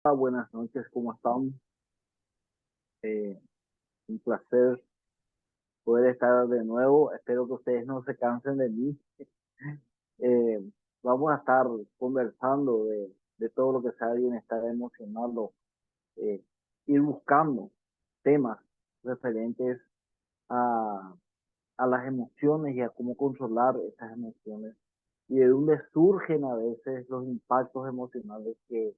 Buenas noches, ¿cómo están? Eh, un placer poder estar de nuevo. Espero que ustedes no se cansen de mí. Eh, Vamos a estar conversando de todo lo que sea bienestar emocional, eh, ir buscando temas referentes a, a las emociones y a cómo controlar esas emociones y de dónde surgen a veces los impactos emocionales que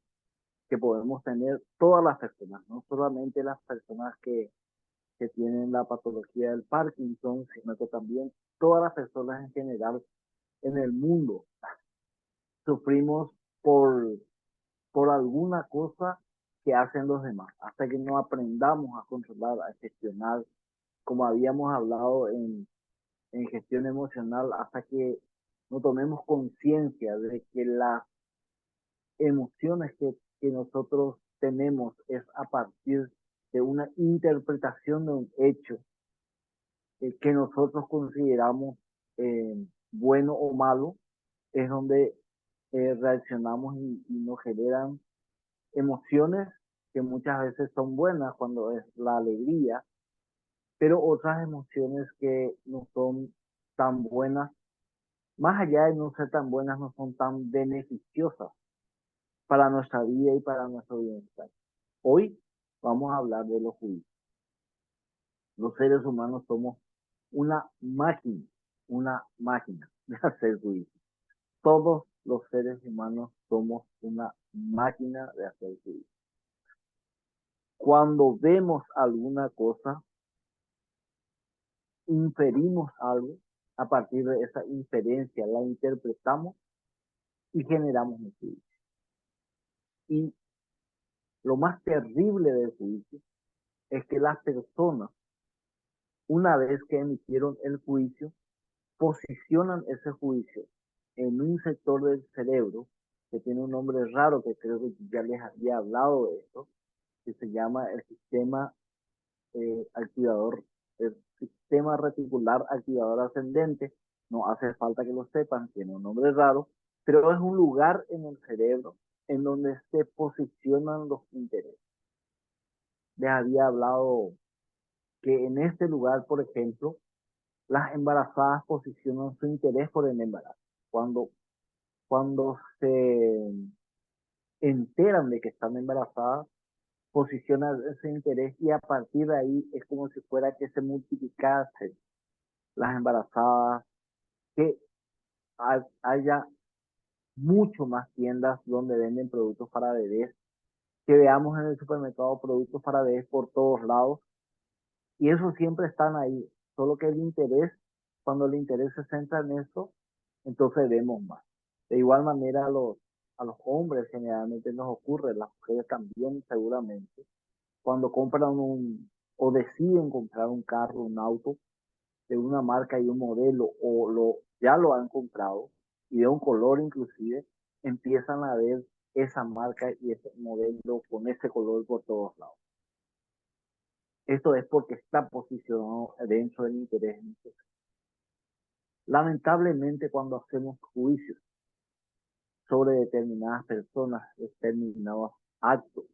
podemos tener todas las personas, no solamente las personas que tienen la patología del Parkinson, sino que también todas las personas en general en el mundo sufrimos por, por alguna cosa que hacen los demás, hasta que no aprendamos a controlar, a gestionar, como habíamos hablado en gestión emocional, hasta que no tomemos conciencia de que las emociones que nosotros tenemos es a partir de una interpretación de un hecho que nosotros consideramos bueno o malo, es donde reaccionamos y nos generan emociones que muchas veces son buenas cuando es la alegría, pero otras emociones que no son tan buenas, más allá de no ser tan buenas, no son tan beneficiosas para nuestra vida y para nuestro bienestar. Hoy vamos a hablar de los juicios. Los seres humanos somos una máquina de hacer juicios. Todos los seres humanos somos una máquina de hacer juicio. Cuando vemos alguna cosa, inferimos algo, a partir de esa inferencia la interpretamos y generamos un juicio. Y lo más terrible del juicio es que las personas, una vez que emitieron el juicio, posicionan ese juicio en un sector del cerebro que tiene un nombre raro que creo que ya les había hablado de esto, que se llama el sistema activador, el sistema reticular activador ascendente. No hace falta que lo sepan, tiene un nombre raro, pero es un lugar en el cerebro en donde se posicionan los intereses. Les había hablado que en este lugar, por ejemplo, las embarazadas posicionan su interés por el embarazo. Cuando se enteran de que están embarazadas, posicionan ese interés y a partir de ahí es como si fuera que se multiplicase las embarazadas, que haya mucho más tiendas donde venden productos para bebés, que veamos en el supermercado productos para bebés por todos lados, y eso siempre están ahí, solo que el interés, cuando el interés se centra en eso, entonces vemos más. De igual manera a los hombres generalmente nos ocurre, las mujeres también seguramente, cuando compran o deciden comprar un carro, un auto, de una marca y un modelo ya lo han comprado y de un color inclusive, empiezan a ver esa marca y ese modelo con ese color por todos lados. Esto es porque está posicionado dentro del interés. Lamentablemente cuando hacemos juicios sobre determinadas personas, determinados actos,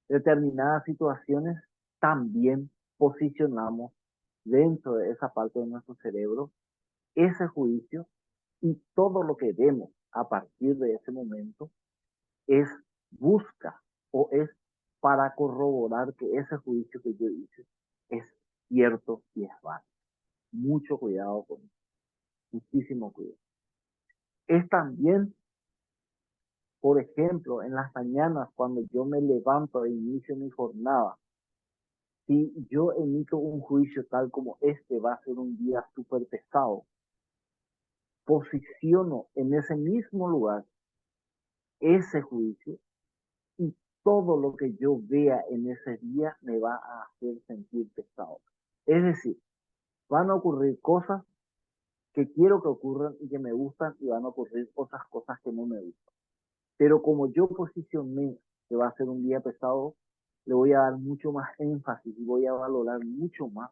determinadas situaciones, también posicionamos dentro de esa parte de nuestro cerebro ese juicio y todo lo que vemos a partir de ese momento es busca o es para corroborar que ese juicio que yo hice es cierto y es válido. Mucho cuidado con eso, muchísimo cuidado. Es también, por ejemplo, en las mañanas cuando yo me levanto e inicio mi jornada, si yo emito un juicio tal como este va a ser un día súper pesado, posiciono en ese mismo lugar ese juicio y todo lo que yo vea en ese día me va a hacer sentir pesado. Es decir, van a ocurrir cosas que quiero que ocurran y que me gustan y van a ocurrir otras cosas que no me gustan. Pero como yo posicioné que va a ser un día pesado, le voy a dar mucho más énfasis y voy a valorar mucho más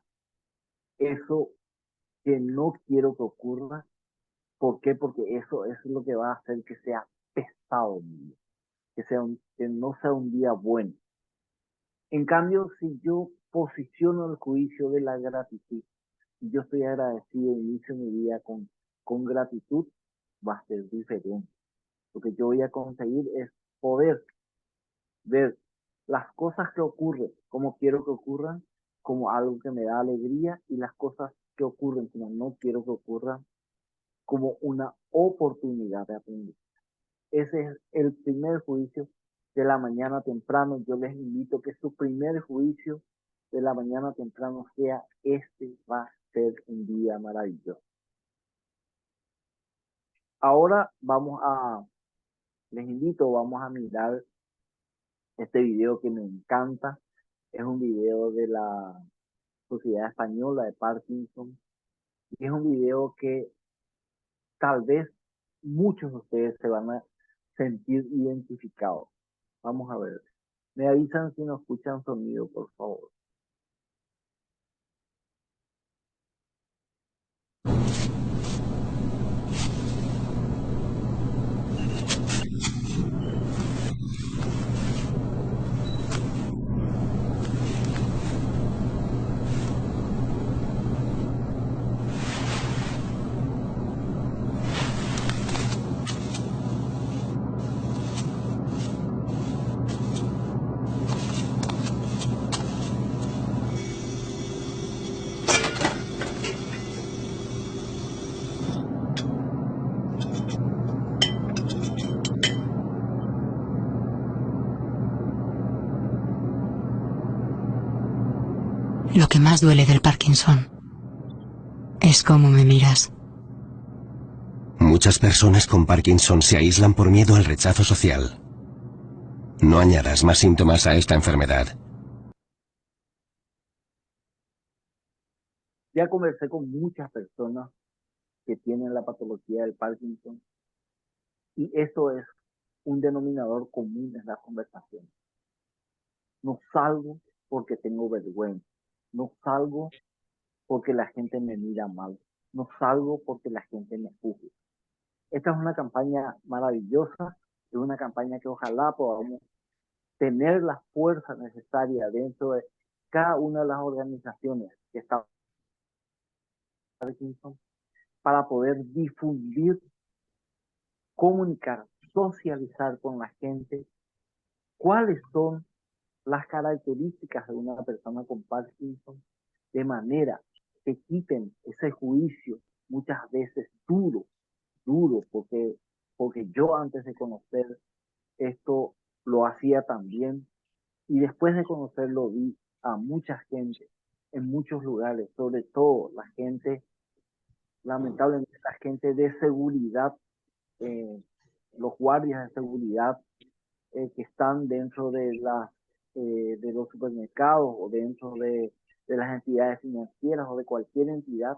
eso que no quiero que ocurra. ¿Por qué? Porque eso es lo que va a hacer que sea pesado mi día. que no sea un día bueno. En cambio, si yo posiciono el juicio de la gratitud, si yo estoy agradecido, inicio mi día con gratitud, va a ser diferente. Lo que yo voy a conseguir es poder ver las cosas que ocurren como quiero que ocurran, como algo que me da alegría, y las cosas que ocurren como no quiero que ocurran, como una oportunidad de aprender. Ese es el primer juicio de la mañana temprano. Yo les invito a que su primer juicio de la mañana temprano sea: este va a ser un día maravilloso. Ahora les invito, vamos a mirar este video que me encanta. Es un video de la Sociedad Española de Parkinson. Y es un video que tal vez muchos de ustedes se van a sentir identificados. Vamos a ver. Me avisan si no escuchan sonido, por favor. Lo que más duele del Parkinson es cómo me miras. Muchas personas con Parkinson se aíslan por miedo al rechazo social. No añadas más síntomas a esta enfermedad. Ya conversé con muchas personas que tienen la patología del Parkinson, y eso es un denominador común en las conversaciones. No salgo porque tengo vergüenza. No salgo porque la gente me mira mal. No salgo porque la gente me juzga. Esta es una campaña maravillosa, es una campaña que ojalá podamos tener la fuerza necesaria dentro de cada una de las organizaciones que están para poder difundir, comunicar, socializar con la gente cuáles son las características de una persona con Parkinson, de manera que quiten ese juicio muchas veces duro, porque yo antes de conocer esto lo hacía también, y después de conocerlo vi a mucha gente en muchos lugares, sobre todo la gente, lamentablemente la gente de seguridad, eh, los guardias de seguridad que están dentro de los supermercados o dentro de las entidades financieras o de cualquier entidad,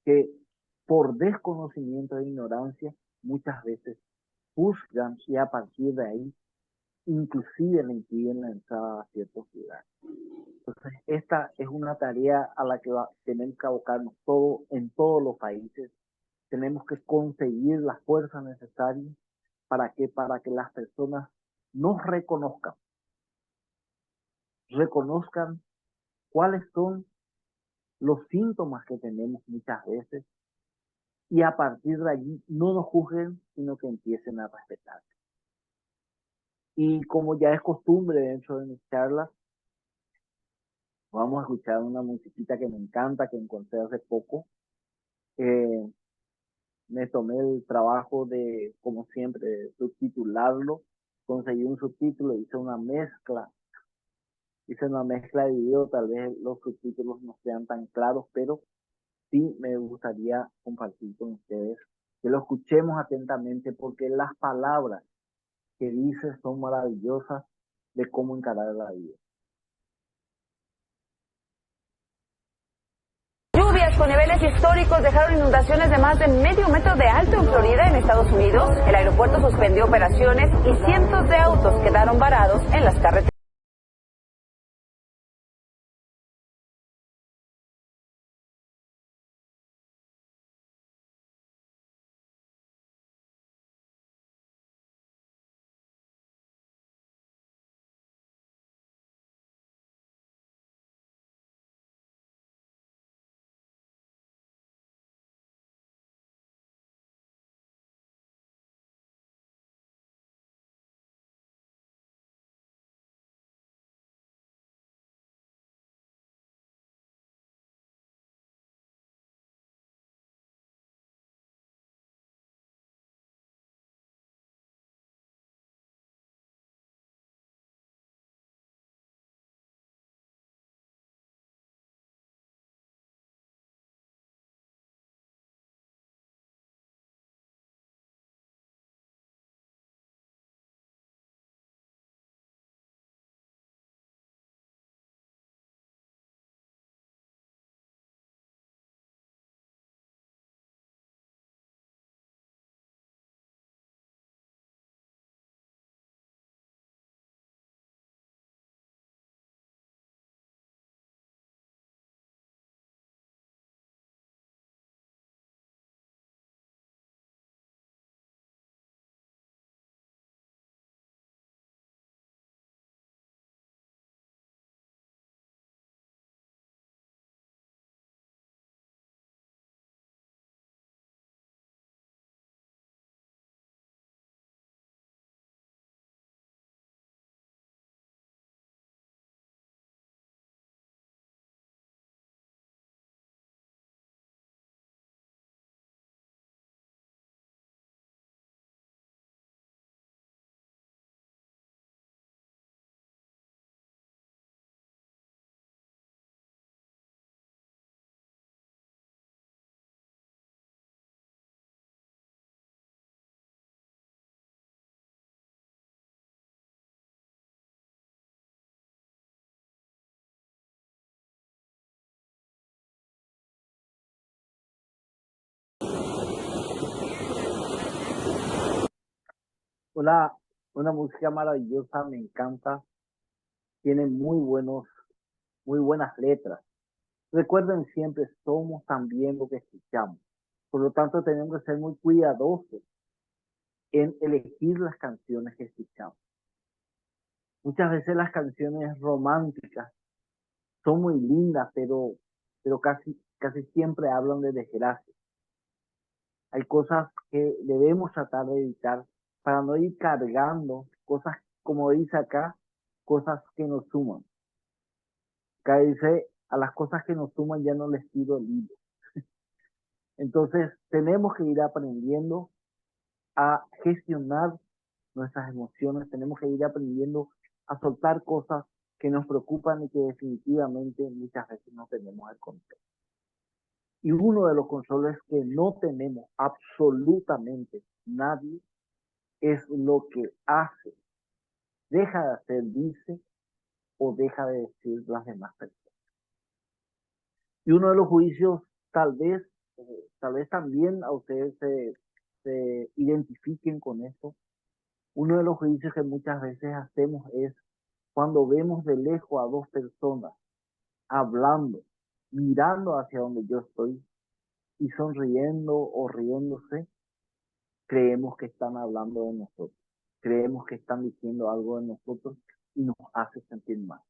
que por desconocimiento e ignorancia muchas veces juzgan, y a partir de ahí inclusive le impiden la entrada a ciertos lugares. Entonces, esta es una tarea a la que tenemos que abocarnos todo, en todos los países. Tenemos que conseguir la fuerza necesaria para que las personas nos reconozcan cuáles son los síntomas que tenemos muchas veces, y a partir de allí no nos juzguen, sino que empiecen a respetar. Y como ya es costumbre dentro de mis charlas, vamos a escuchar una musiquita que me encanta, que encontré hace poco. Eh, Me tomé el trabajo de, como siempre, de subtitularlo. Conseguí un subtítulo, hice una mezcla de video. Tal vez los subtítulos no sean tan claros, pero sí me gustaría compartir con ustedes, que lo escuchemos atentamente, porque las palabras que dice son maravillosas de cómo encarar la vida. Lluvias con niveles históricos dejaron inundaciones de más de medio metro de alto en Florida, en Estados Unidos. El aeropuerto suspendió operaciones y cientos de autos quedaron varados en las carreteras. una, una música maravillosa, me encanta, tiene muy buenas letras. Recuerden siempre, somos también lo que escuchamos. Por lo tanto, tenemos que ser muy cuidadosos en elegir las canciones que escuchamos. Muchas veces las canciones románticas son muy lindas, pero casi siempre hablan de desgracia. Hay cosas que debemos tratar de evitar para no ir cargando cosas, como dice acá, cosas que nos suman. Acá dice, a las cosas que nos suman ya no les pido el hilo. Entonces, tenemos que ir aprendiendo a gestionar nuestras emociones, tenemos que ir aprendiendo a soltar cosas que nos preocupan y que definitivamente muchas veces no tenemos el control. Y uno de los controles que no tenemos absolutamente nadie es lo que hace, deja de hacer, dice o deja de decir las demás personas. Y uno de los juicios, tal vez también a ustedes se identifiquen con esto. Uno de los juicios que muchas veces hacemos es cuando vemos de lejos a dos personas hablando, mirando hacia donde yo estoy y sonriendo o riéndose, creemos que están hablando de nosotros, creemos que están diciendo algo de nosotros y nos hace sentir mal.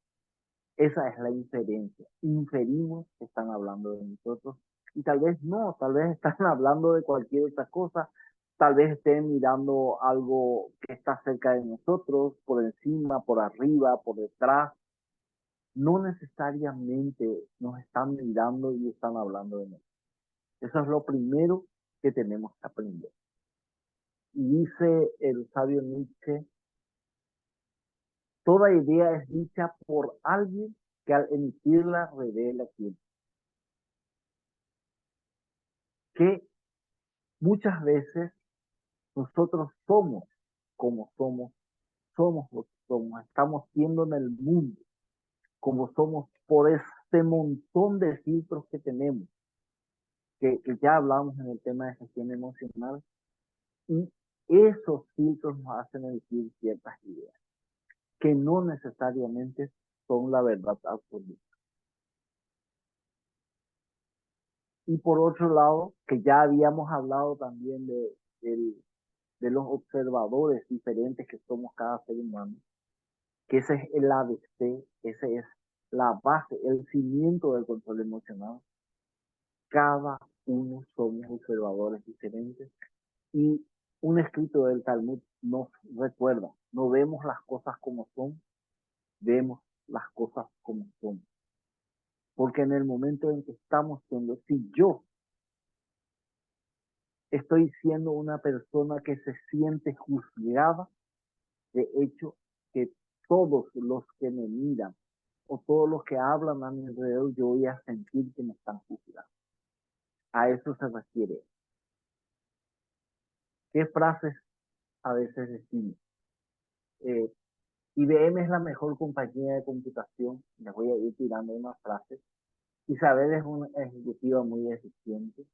Esa es la inferencia. Inferimos que están hablando de nosotros y tal vez no, tal vez están hablando de cualquier otra cosa, tal vez estén mirando algo que está cerca de nosotros, por encima, por arriba, por detrás. No necesariamente nos están mirando y están hablando de nosotros. Eso es lo primero que tenemos que aprender. Y dice el sabio Nietzsche, toda idea es dicha por alguien que al emitirla revela quién. Que muchas veces nosotros somos como somos lo que somos, estamos siendo en el mundo como somos por este montón de filtros que tenemos, que ya hablamos en el tema de gestión emocional, y esos filtros nos hacen elegir ciertas ideas, que no necesariamente son la verdad absoluta. Y por otro lado, que ya habíamos hablado también de los observadores diferentes que somos cada ser humano, que ese es el ABC, ese es la base, el cimiento del control emocional. Cada uno somos observadores diferentes y un escrito del Talmud nos recuerda, no vemos las cosas como son, vemos las cosas como son. Porque en el momento en que estamos siendo, si yo estoy siendo una persona que se siente juzgada, de hecho, que todos los que me miran o todos los que hablan a mi alrededor, yo voy a sentir que me están juzgando. A eso se refiere. ¿Qué frases a veces decimos? IBM es la mejor compañía de computación. Les voy a ir tirando unas frases. Isabel es una ejecutiva muy eficiente.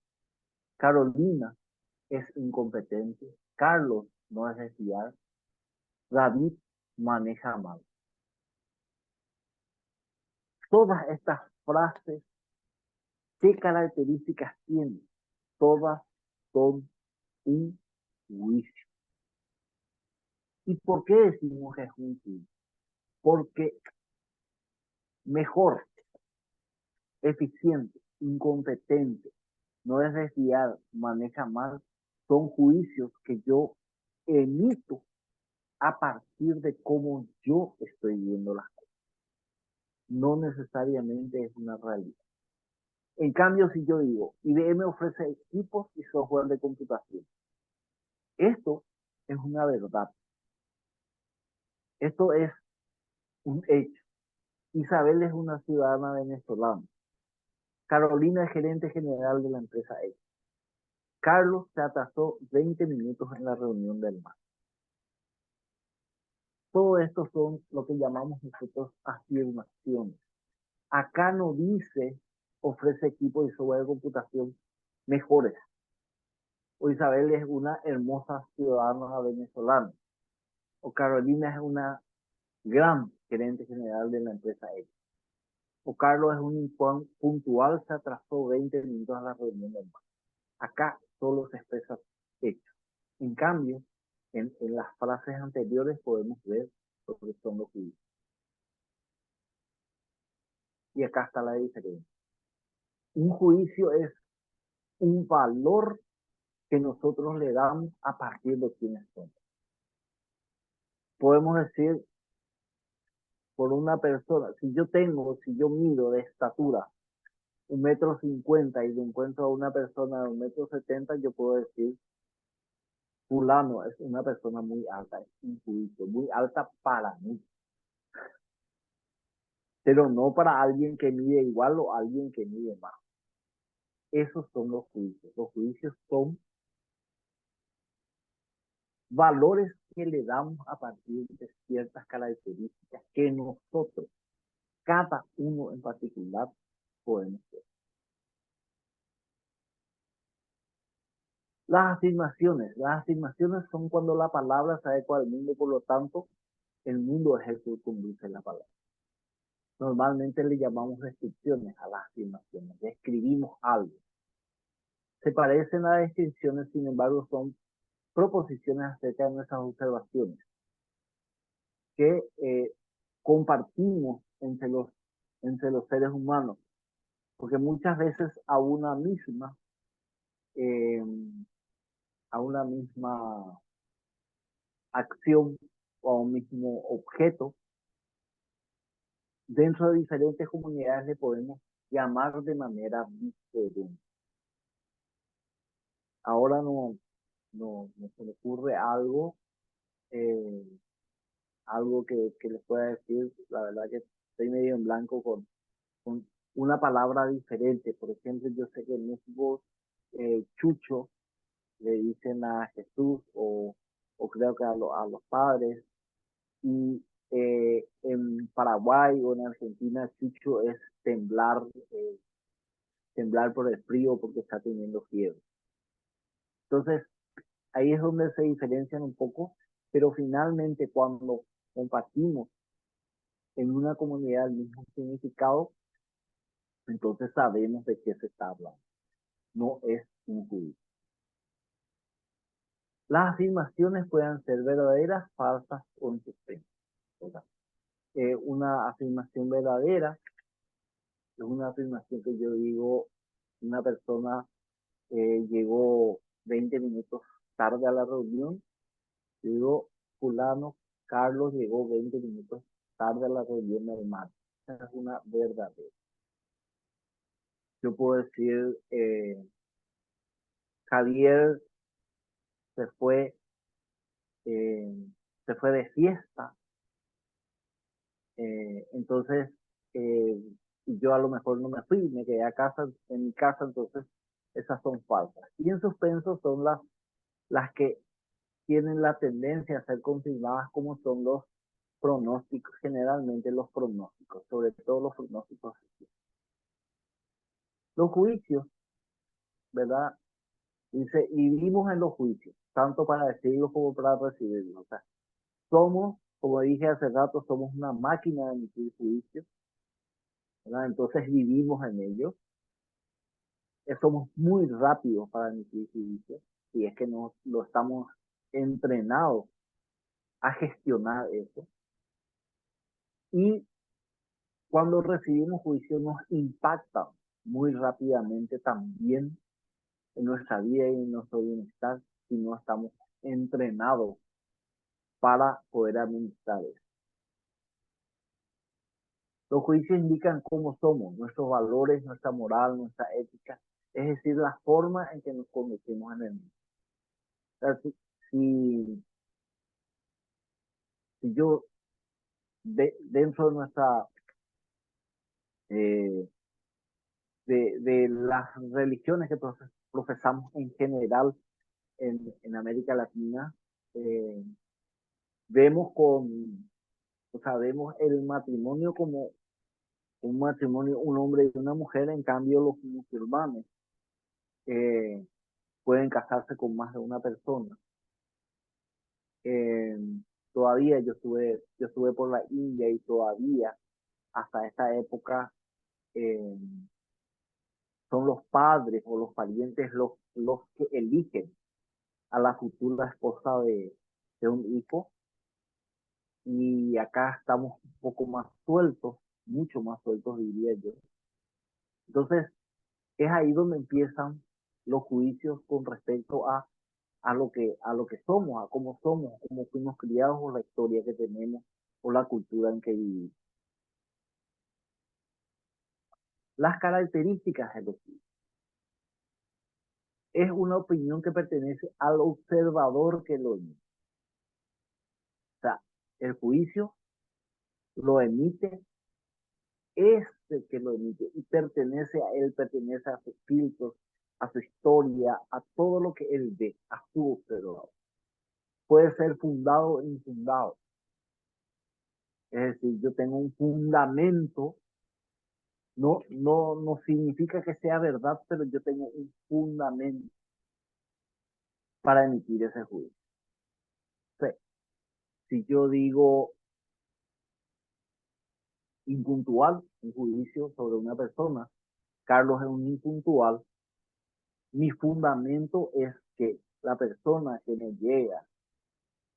Carolina es incompetente. Carlos no es de fiar. David maneja mal. Todas estas frases, ¿qué características tienen? Todas son un juicio. ¿Y por qué decimos que es un juicio? Porque mejor, eficiente, incompetente, no es de fiar, maneja mal, son juicios que yo emito a partir de cómo yo estoy viendo las cosas. No necesariamente es una realidad. En cambio, si yo digo, IBM ofrece equipos y software de computación, esto es una verdad. Esto es un hecho. Isabel es una ciudadana venezolana. Carolina es gerente general de la empresa X. Carlos se atrasó 20 minutos en la reunión del MAS. Todo esto son lo que llamamos nosotros afirmaciones. Acá no dice ofrece equipos y software de computación mejores. O Isabel es una hermosa ciudadana venezolana. o Carolina es una gran gerente general de la empresa X, o Carlos es un puntual, se atrasó 20 minutos a la reunión del banco. Acá solo se expresa hecho. En cambio, en las frases anteriores podemos ver lo que son los juicios. Y acá está la diferencia. Un juicio es un valor que nosotros le damos a partir de quiénes somos. Podemos decir, por una persona, si yo mido de estatura 1,50 m y le encuentro a una persona de 1,70 m, yo puedo decir, fulano es una persona muy alta, es un juicio, muy alta para mí. Pero no para alguien que mide igual o alguien que mide más. Esos son los juicios. Los juicios son valores que le damos a partir de ciertas características que nosotros, cada uno en particular, podemos ver. Las afirmaciones son cuando la palabra se adecua al mundo, por lo tanto, el mundo es el que conduce la palabra. Normalmente le llamamos descripciones a las afirmaciones, describimos algo. Se parecen a descripciones, sin embargo, son proposiciones acerca de nuestras observaciones que compartimos entre los seres humanos, porque muchas veces a una misma acción o a un mismo objeto, dentro de diferentes comunidades le podemos llamar de manera diferente. Ahora no se me ocurre algo que les pueda decir. La verdad que estoy medio en blanco con una palabra diferente. Por ejemplo, yo sé que en México chucho le dicen a Jesús o creo que a los padres, y en Paraguay o en Argentina chucho es temblar por el frío porque está teniendo fiebre. Entonces, ahí es donde se diferencian un poco, pero finalmente cuando compartimos en una comunidad el mismo significado, entonces sabemos de qué se está hablando. No es un juicio. Las afirmaciones pueden ser verdaderas, falsas o insistentes. Una afirmación verdadera es una afirmación que yo digo, una persona llegó 20 minutos tarde a la reunión, yo digo, fulano, Carlos llegó 20 minutos tarde a la reunión normal. Esa es una verdadera. Yo puedo decir, Javier se fue de fiesta, entonces yo a lo mejor no me fui, me quedé en mi casa, entonces esas son falsas. Y en suspenso son las que tienen la tendencia a ser confirmadas, como son los pronósticos, generalmente los pronósticos, sobre todo los pronósticos. Los juicios, ¿verdad? Dice, y vivimos en los juicios, tanto para decirlos como para recibirlos. O sea, somos, como dije hace rato, somos una máquina de emitir juicios, ¿verdad? Entonces vivimos en ellos. Somos muy rápidos para emitir juicios, y es que lo estamos entrenados a gestionar eso. Y cuando recibimos juicios nos impactan muy rápidamente también en nuestra vida y en nuestro bienestar si no estamos entrenados para poder administrar eso. Los juicios indican cómo somos, nuestros valores, nuestra moral, nuestra ética, es decir, la forma en que nos conducimos en el mundo. O sea, si yo dentro de nuestra de las religiones que profesamos en general en América Latina, vemos el matrimonio como un matrimonio, un hombre y una mujer. En cambio, los musulmanes pueden casarse con más de una persona. todavía yo estuve por la India y todavía hasta esta época eh, son los padres o los parientes los que eligen a la futura esposa de un hijo. Y acá estamos un poco más sueltos, mucho más sueltos diría yo. Entonces, es ahí donde empiezan los juicios con respecto a lo que somos, a cómo fuimos criados, o la historia que tenemos, o la cultura en que vivimos. Las características de los juicios. Es una opinión que pertenece al observador que lo emite. O sea, el juicio lo emite este que lo emite y pertenece a él, pertenece a sus filtros, a su historia, a todo lo que él ve, a su observador. Puede ser fundado o infundado. Es decir, yo tengo un fundamento, no significa que sea verdad, pero yo tengo un fundamento para emitir ese juicio. O sea, si yo digo impuntual, un juicio sobre una persona, Carlos es un impuntual, mi fundamento es que la persona que me llega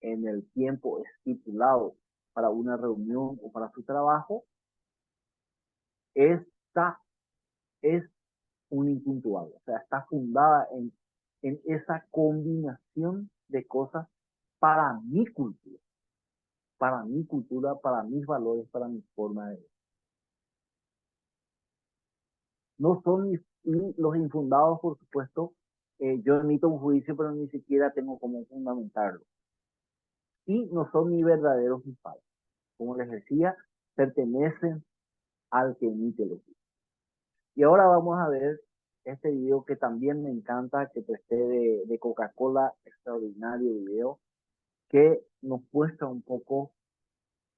en el tiempo estipulado para una reunión o para su trabajo, esta es un impuntual, o sea, está fundada en esa combinación de cosas para mi cultura, para mis valores, para mi forma de ver. No son los infundados, por supuesto, yo emito un juicio, pero ni siquiera tengo cómo fundamentarlo. Y no son ni verdaderos ni falsos. Como les decía, pertenecen al que emite los juicios. Y ahora vamos a ver este video que también me encanta, que presté de Coca-Cola, extraordinario video, que nos muestra un poco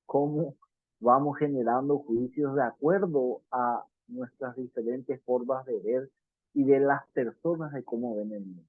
cómo vamos generando juicios de acuerdo a nuestras diferentes formas de ver y de las personas de cómo ven el mundo.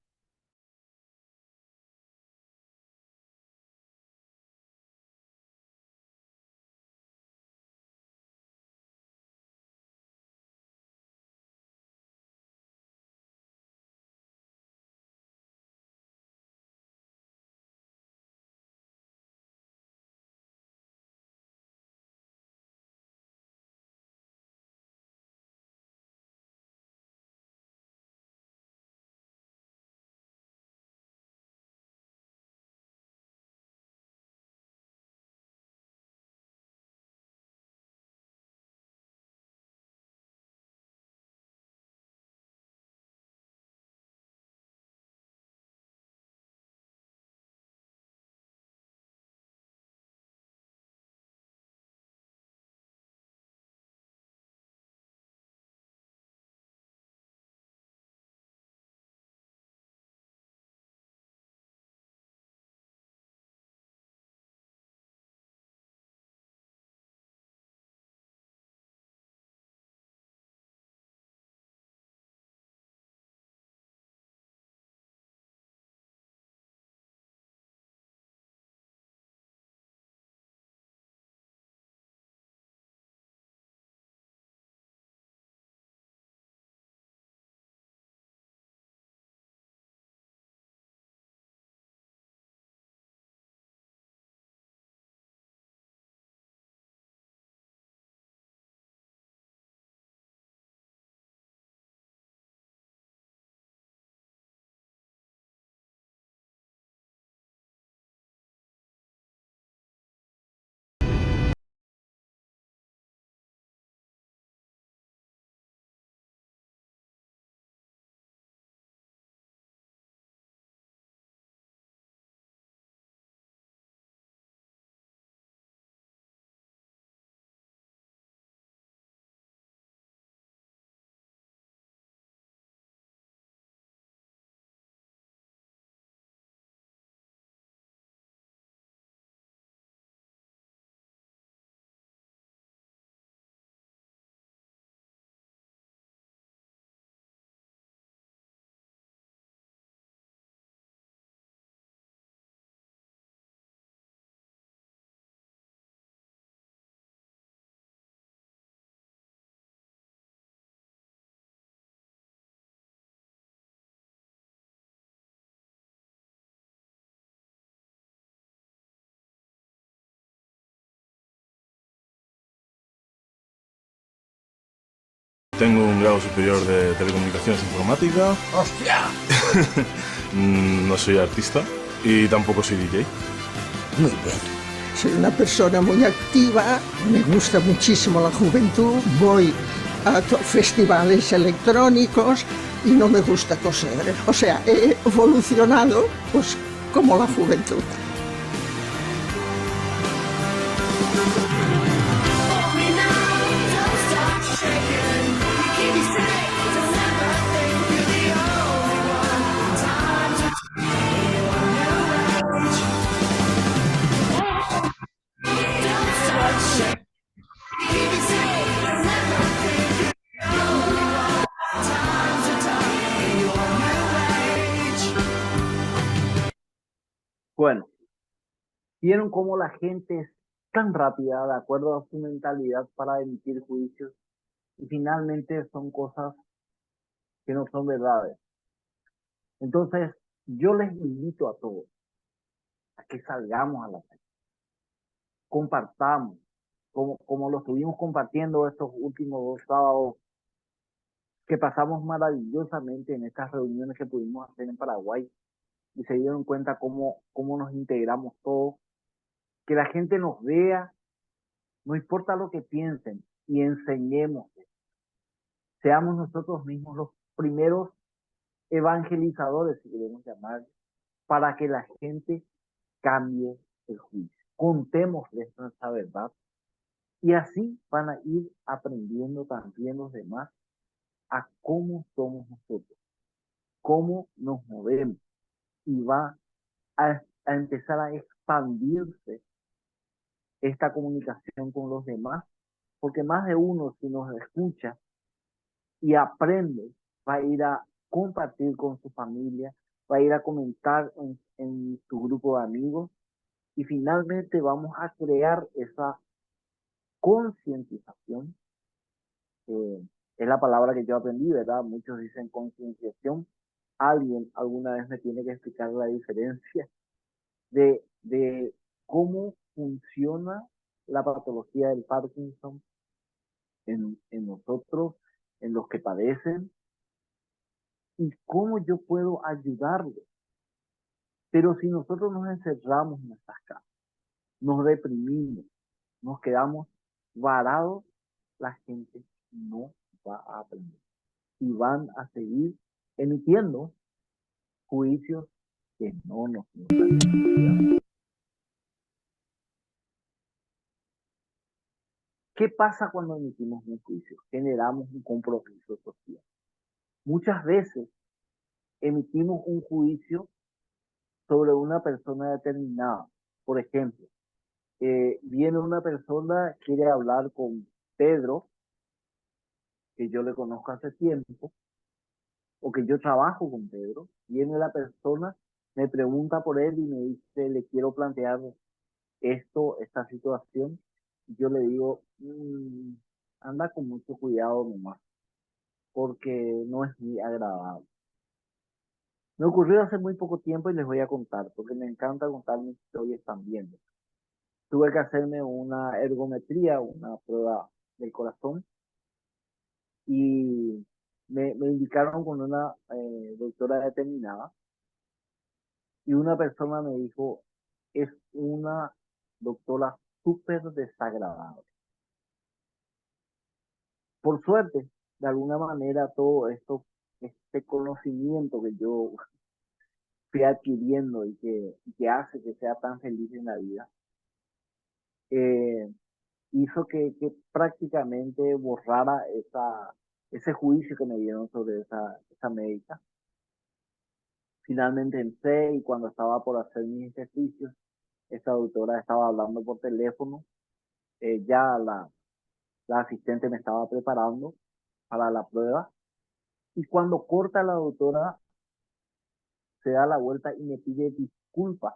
tengo un grado superior de Telecomunicaciones Informática. ¡Hostia! No soy artista y tampoco soy DJ. Muy bien. Soy una persona muy activa, me gusta muchísimo la juventud, voy a festivales electrónicos y no me gusta coser. O sea, he evolucionado pues como la juventud. Bueno, vieron cómo la gente es tan rápida de acuerdo a su mentalidad para emitir juicios y finalmente son cosas que no son verdades. Entonces, yo les invito a todos a que salgamos a la calle, compartamos, como lo estuvimos compartiendo estos últimos 2 sábados, que pasamos maravillosamente en estas reuniones que pudimos hacer en Paraguay y se dieron cuenta cómo nos integramos todos, que la gente nos vea, no importa lo que piensen, y enseñemos, seamos nosotros mismos los primeros evangelizadores, si queremos llamar, para que la gente cambie el juicio. Contémosles nuestra verdad y así van a ir aprendiendo también los demás a cómo somos nosotros, cómo nos movemos y va a empezar a expandirse esta comunicación con los demás, porque más de uno si nos escucha y aprende va a ir a compartir con su familia, va a ir a comentar en su grupo de amigos y finalmente vamos a crear esa concientización. Es la palabra que yo aprendí, ¿verdad? Muchos dicen concienciación. Alguien alguna vez me tiene que explicar la diferencia de cómo funciona la patología del Parkinson en nosotros, en los que padecen, y cómo yo puedo ayudarles. Pero si nosotros nos encerramos en nuestras casas, nos deprimimos, nos quedamos varados, la gente no va a aprender. Y van a seguir emitiendo juicios que no nos gustan. ¿Qué pasa cuando emitimos un juicio? Generamos un compromiso social. Muchas veces emitimos un juicio sobre una persona determinada. Por ejemplo, viene una persona, quiere hablar con Pedro, que yo le conozco hace tiempo, o que yo trabajo con Pedro. Viene la persona, me pregunta por él y me dice, le quiero plantear esta situación. Y yo le digo, anda con mucho cuidado nomás, porque no es muy agradable. Me ocurrió hace muy poco tiempo y les voy a contar, porque me encanta contar mis historias también. Tuve que hacerme una ergometría, una prueba del corazón, y me indicaron con una doctora determinada, y una persona me dijo, es una doctora súper desagradable. Por suerte, de alguna manera, todo esto, este conocimiento que yo fui adquiriendo y que hace que sea tan feliz en la vida, hizo que prácticamente borrara ese juicio que me dieron sobre esa médica. Finalmente entré y cuando estaba por hacer mis ejercicios, esta doctora estaba hablando por teléfono, ya la asistente me estaba preparando para la prueba y cuando corta la doctora se da la vuelta y me pide disculpas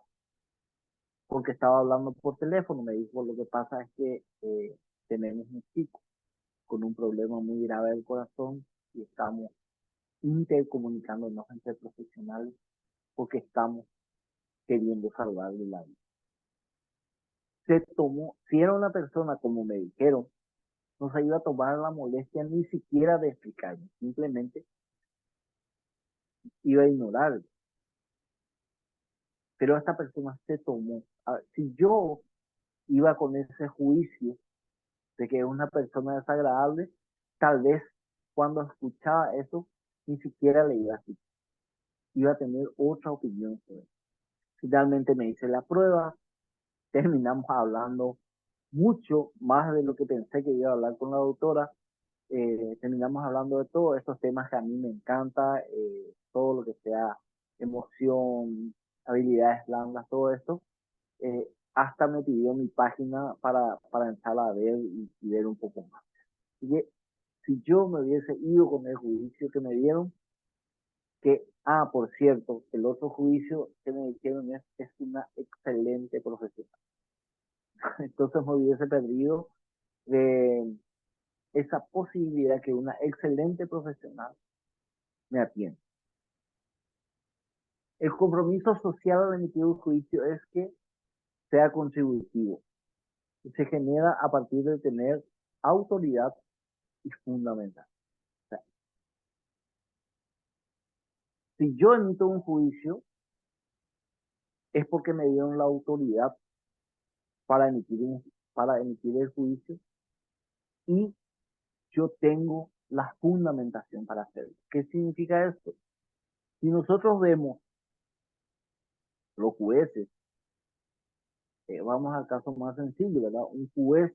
porque estaba hablando por teléfono. Me dijo, lo que pasa es que tenemos un chico con un problema muy grave del corazón y estamos intercomunicándonos entre profesionales porque estamos queriendo salvarle la vida. Se tomó, si era una persona, como me dijeron, no se iba a tomar la molestia ni siquiera de explicarme, simplemente iba a ignorar. Pero esta persona se tomó. Si yo iba con ese juicio de que es una persona desagradable, tal vez cuando escuchaba eso, ni siquiera le iba a escuchar. Iba a tener otra opinión sobre eso. Finalmente me hice la prueba, terminamos hablando mucho más de lo que pensé que iba a hablar con la doctora. Terminamos hablando de todos estos temas que a mí me encanta, todo lo que sea emoción, habilidades blandas, todo esto. Hasta me pidió mi página para entrar a ver y ver un poco más. Así que si yo me hubiese ido con el juicio que me dieron, por cierto, el otro juicio que me dijeron es una excelente profesional. Entonces me hubiese perdido de esa posibilidad que una excelente profesional me atienda. El compromiso social al emitir un juicio es que sea contributivo y se genera a partir de tener autoridad y fundamental. O sea, si yo emito un juicio, es porque me dieron la autoridad para emitir el juicio y yo tengo la fundamentación para hacerlo. ¿Qué significa esto? Si nosotros vemos los jueces, vamos al caso más sencillo, ¿verdad? Un juez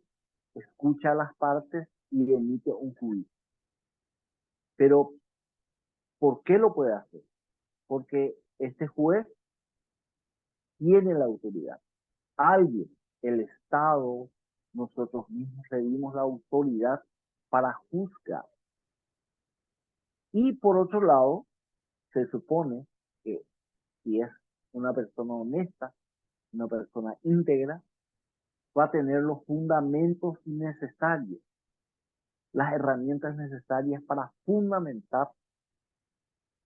escucha a las partes y emite un juicio. Pero, ¿por qué lo puede hacer? Porque este juez tiene la autoridad. Alguien, el Estado, nosotros mismos le dimos la autoridad para juzgar. Y por otro lado, se supone que si es una persona honesta, una persona íntegra, va a tener los fundamentos necesarios, las herramientas necesarias para fundamentar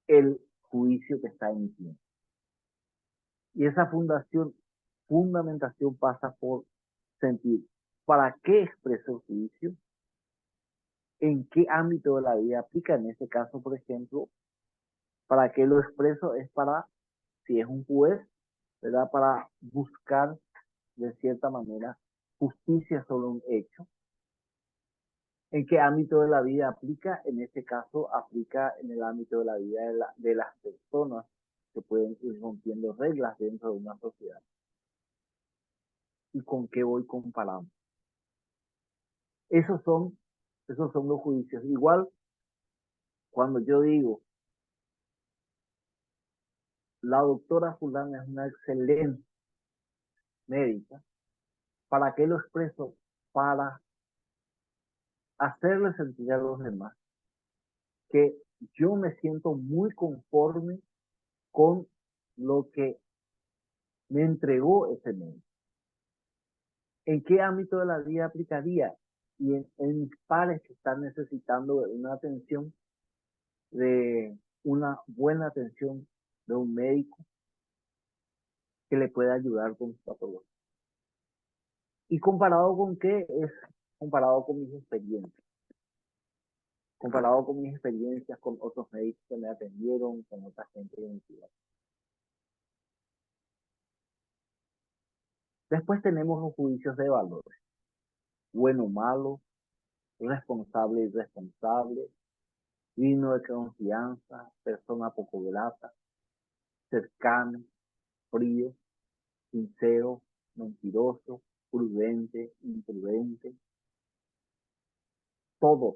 el juicio que está emitiendo. Y esa fundamentación pasa por sentir para qué expreso el juicio, en qué ámbito de la vida aplica. En este caso, por ejemplo, para qué lo expreso es para, si es un juez, ¿verdad? Para buscar de cierta manera justicia sobre un hecho. ¿En qué ámbito de la vida aplica? En este caso aplica en el ámbito de la vida de las personas que pueden ir rompiendo reglas dentro de una sociedad. ¿Y con qué voy comparando? Esos son los juicios. Igual, cuando yo digo, la doctora fulana es una excelente médica, ¿para qué lo expreso? Para hacerle sentir a los demás que yo me siento muy conforme con lo que me entregó ese médico. ¿En qué ámbito de la vida aplicaría? Y en mis pares que están necesitando de una atención, de una buena atención de un médico que le pueda ayudar con su patología. ¿Y comparado con qué? Es comparado con mis experiencias. Comparado con mis experiencias con otros médicos que me atendieron, con otra gente de mi ciudad. Después tenemos los juicios de valores. Bueno, malo, responsable, irresponsable, digno de confianza, persona poco grata, cercano, frío, sincero, mentiroso, prudente, imprudente. Todos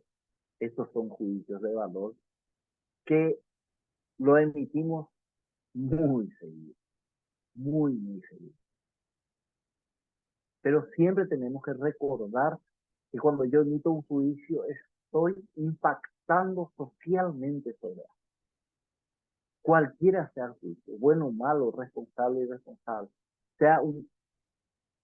estos son juicios de valor que lo emitimos muy seguido, muy seguido. Pero siempre tenemos que recordar que cuando yo emito un juicio estoy impactando socialmente sobre él. Cualquiera sea el juicio, bueno, malo, responsable, irresponsable, sea un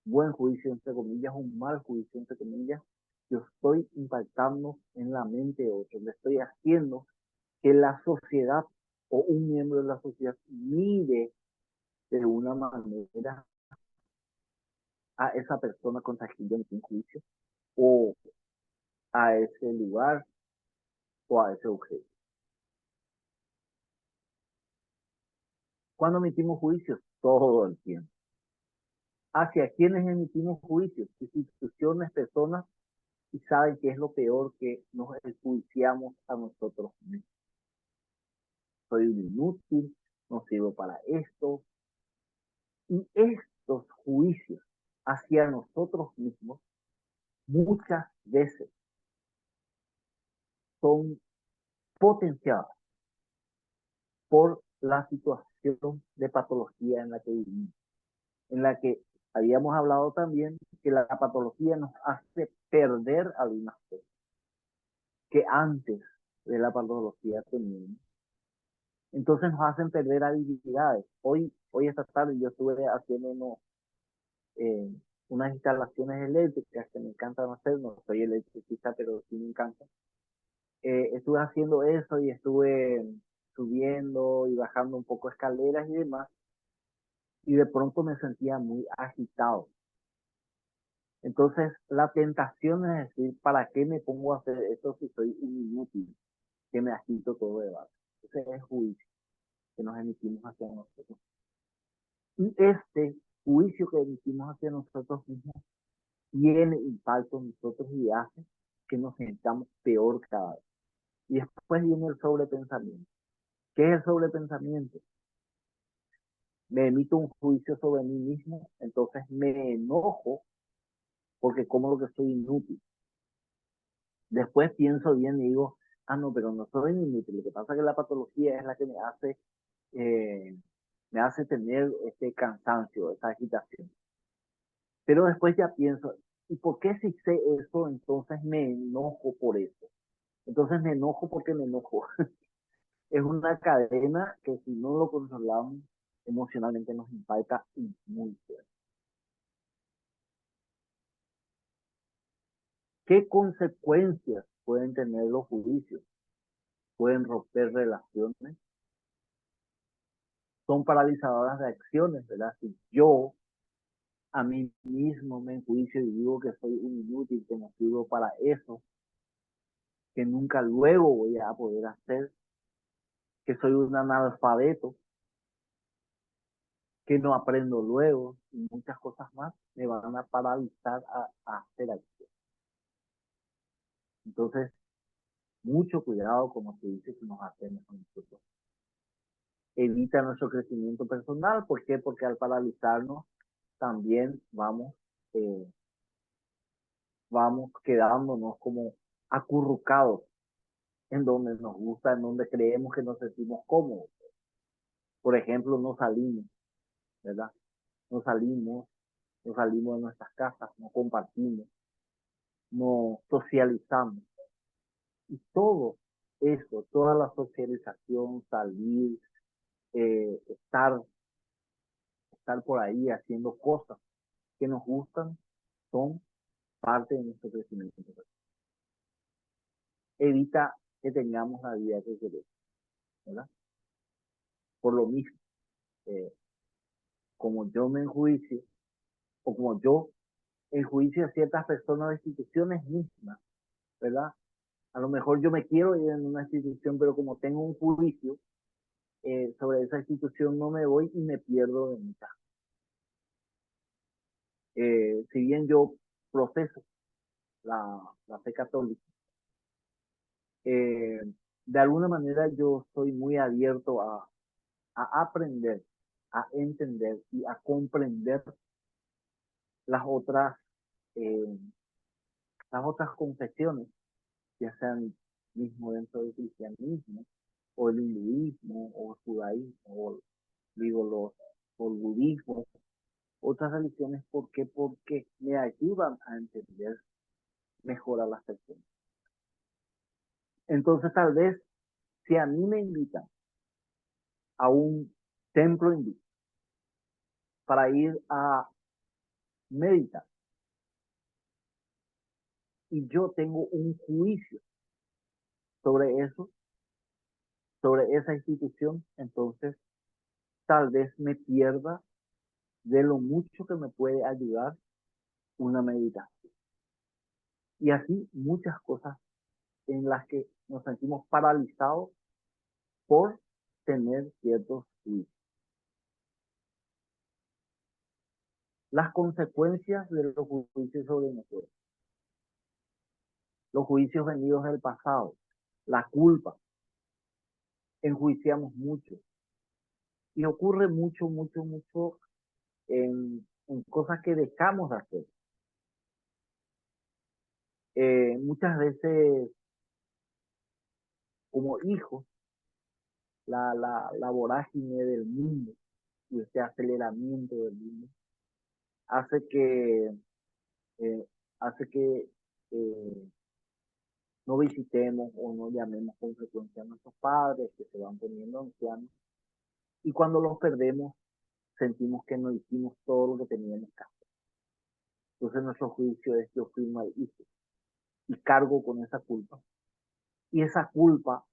buen juicio entre comillas, un mal juicio entre comillas, yo estoy impactando en la mente de otro, le estoy haciendo que la sociedad o un miembro de la sociedad mire de una manera a esa persona contra quien yo emití un juicio, o a ese lugar o a ese objeto. ¿Cuándo emitimos juicios? Todo el tiempo. ¿Hacia quiénes emitimos juicios? Instituciones, personas, y saben qué es lo peor, que nos enjuiciamos a nosotros mismos. Soy un inútil, no sirvo para esto. Y estos juicios hacia nosotros mismos muchas veces son potenciadas por la situación de patología en la que vivimos, en la que habíamos hablado también que la patología nos hace perder algunas cosas que antes de la patología teníamos. Entonces nos hacen perder habilidades. Hoy esta tarde yo estuve haciendo unas instalaciones eléctricas que me encantan hacer. No soy electricista, pero sí me encanta. Estuve haciendo eso y estuve subiendo y bajando un poco escaleras y demás. Y de pronto me sentía muy agitado. Entonces la tentación es decir, ¿para qué me pongo a hacer esto si soy un inútil? Que me agito todo de base. Ese es el juicio que nos emitimos hacia nosotros. Y este juicio que emitimos hacia nosotros mismos tiene impacto en nosotros y hace que nos sintamos peor cada vez. Y después viene el sobrepensamiento. ¿Qué es el sobrepensamiento? Me emito un juicio sobre mí mismo, entonces me enojo porque como lo que soy inútil. Después pienso bien y digo, no, pero no soy inútil. Lo que pasa es que la patología es la que me hace tener este cansancio, esta agitación. Pero después ya pienso, ¿y por qué si sé eso, entonces me enojo por eso? Entonces me enojo porque me enojo. Es una cadena que si no lo controlamos emocionalmente nos impacta muy fuerte. ¿Qué consecuencias pueden tener los juicios? Pueden romper relaciones, son paralizadoras de acciones, ¿verdad? Si yo a mí mismo me enjuicio y digo que soy un inútil, que no sirvo para eso, que nunca luego voy a poder hacer, que soy un analfabeto, que no aprendo luego, y muchas cosas más me van a paralizar a hacer acción. Entonces, mucho cuidado, como se dice, que nos hacemos con nosotros. Evita nuestro crecimiento personal. ¿Por qué? Porque al paralizarnos también vamos quedándonos como acurrucados en donde nos gusta, en donde creemos que nos sentimos cómodos. Por ejemplo, no salimos, ¿verdad? No salimos de nuestras casas, no compartimos, no socializamos. Y todo eso, toda la socialización, salir, estar por ahí haciendo cosas que nos gustan, son parte de nuestro crecimiento. Evita que tengamos la vida que queremos, ¿verdad? Por lo mismo, como yo me enjuicio, o como yo enjuicio a ciertas personas o instituciones mismas, ¿verdad? A lo mejor yo me quiero ir en una institución, pero como tengo un juicio sobre esa institución, no me voy y me pierdo de mitad. Si bien yo profeso la fe católica, de alguna manera yo soy muy abierto a aprender, a entender y a comprender las otras, eh, confesiones, ya sean mismo dentro del cristianismo, o el hinduismo, o el judaísmo, o el budismo, otras religiones. ¿Por qué? Porque me ayudan a entender mejor a las personas. Entonces, tal vez, si a mí me invitan a un templo hindú para ir a meditar, y yo tengo un juicio sobre eso, sobre esa institución, entonces tal vez me pierda de lo mucho que me puede ayudar una meditación. Y así muchas cosas en las que nos sentimos paralizados por tener ciertos juicios. Las consecuencias de los juicios sobre nosotros. Los juicios venidos del pasado. La culpa. Enjuiciamos mucho. Y ocurre mucho en cosas que dejamos de hacer. Muchas veces, como hijos, la vorágine del mundo y este aceleramiento del mundo hace que, eh, hace que no visitemos o no llamemos con frecuencia a nuestros padres que se van poniendo ancianos. Y cuando los perdemos, sentimos que no hicimos todo lo que teníamos que hacer. Entonces nuestro juicio es: yo fui mal hijo. Y cargo con esa culpa. Y esa culpa